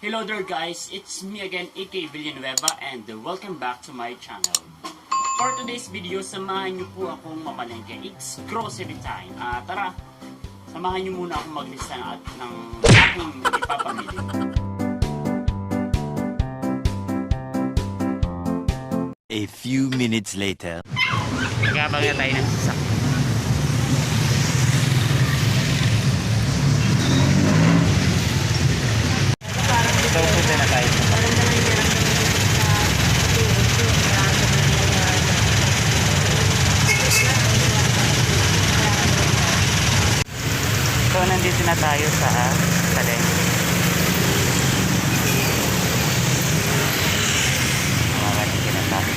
Hello there guys, it's me again, aka Villanueva, and welcome back to my channel. For today's video, samahan niyo po akong mamalengke. It's grocery time. Tara, samahan niyo muna akong maglista ng aking ipapamili. A few minutes later. Nagabang na tayo ng sasakyan. So, punta na tayo. So, nandito na tayo sa Namalengke. Namalengke na tayo.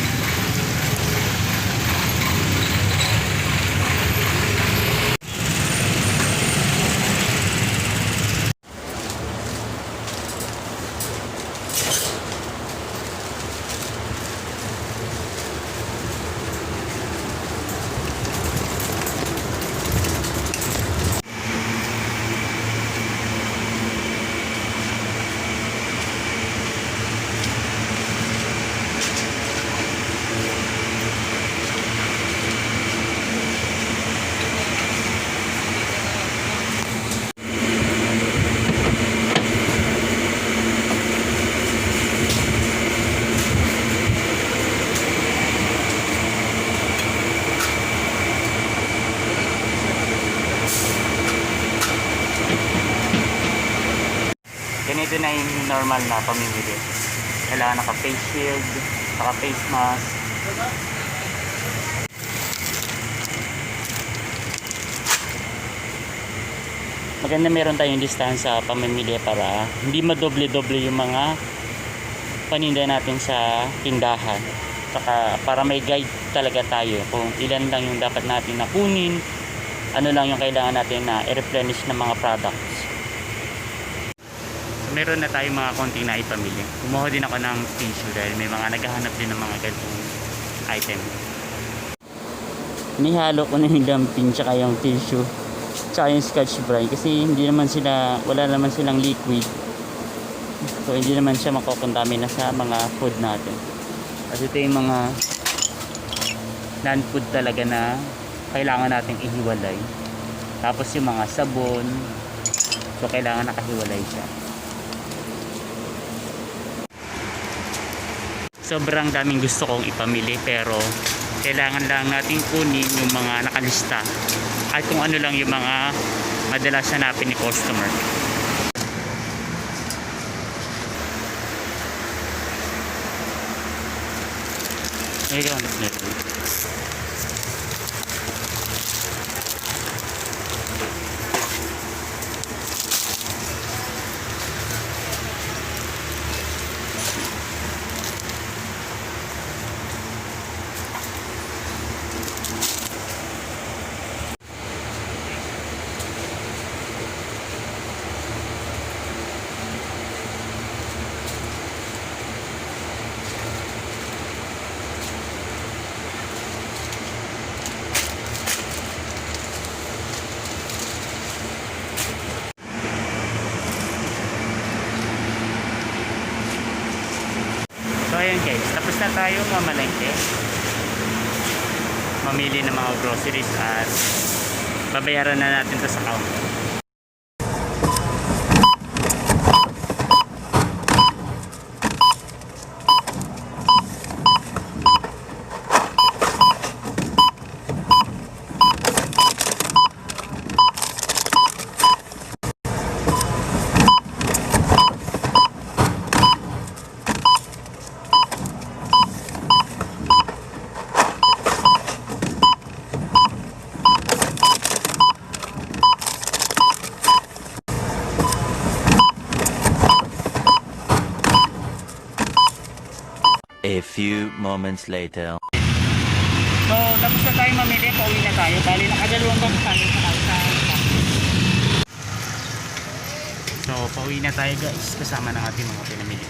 Ganito na yung normal na pamimili. Kailangan naka-face shield, naka-face mask. Maganda meron tayong distansya sa pamimili para hindi madoble-doble yung mga paninda natin sa tindahan. Saka para may guide talaga tayo kung ilan lang yung dapat natin na kunin, ano lang yung kailangan natin na i-replenish ng mga products. Meron na tayong mga konting na ipamili. Kumuha din ako ng tissue dahil may mga naghahanap din ng mga ganitong item. Nihalo ko na yung dumping tsaka yung tissue tsaka yung scotch brite kasi hindi naman sila, wala naman silang liquid. So hindi naman siya makokontamina sa mga food natin. Kasi ito yung mga non-food talaga na kailangan nating ihiwalay. Tapos yung mga sabon, so kailangan nakahiwalay siya. Sobrang daming gusto kong ipamili pero kailangan lang natin kunin yung mga nakalista at kung ano lang yung mga madalas hanapin ni customer. Ayun. So ayan guys, tapos na tayo mamalengke. Mamili ng mga groceries at babayaran na natin to sa counter. A few moments later. So tapos na tayo mamili, pauwi na tayo. Bali nakadalawang bang kami sa kalsada. So pauwi na tayo guys, kasama ng ating mga pinamili.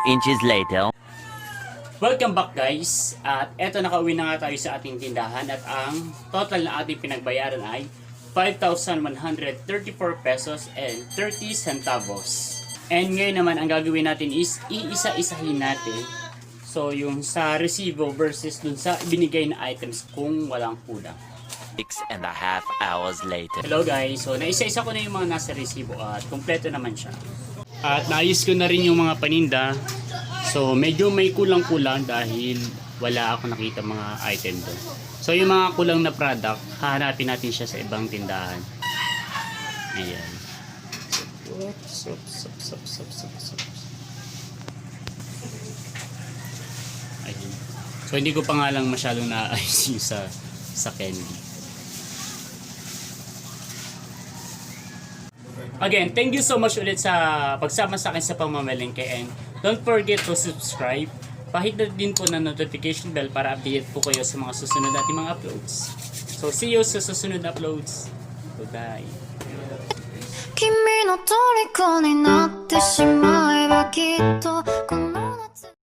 inches later. Welcome back guys, at eto nakauwi na nga tayo sa ating tindahan at ang total na ating pinagbayaran ay 5,134 pesos and 30 centavos. And ngayon naman ang gagawin natin is iisa-isahin natin. So yung sa resibo versus dun sa binigay na items kung walang kulang. 6.5 hours later. Hello guys, so naisa-isa ko na yung mga nasa resibo at kompleto naman siya. At naayos ko na rin yung mga paninda. So medyo may kulang-kulang dahil wala ako nakita mga item doon. So yung mga kulang na product, hahanapin natin siya sa ibang tindahan. Ayan. So, Ayan. So hindi ko pa nga lang masyadong naayos yung sa candy. Again, thank you so much ulit sa pagsama sa akin sa pamamalengke, and don't forget to subscribe. Pahit na din po ng notification bell para update po kayo sa mga susunod nating mga uploads. So see you sa susunod na uploads. Goodbye. 君の虜になってしまえばきっと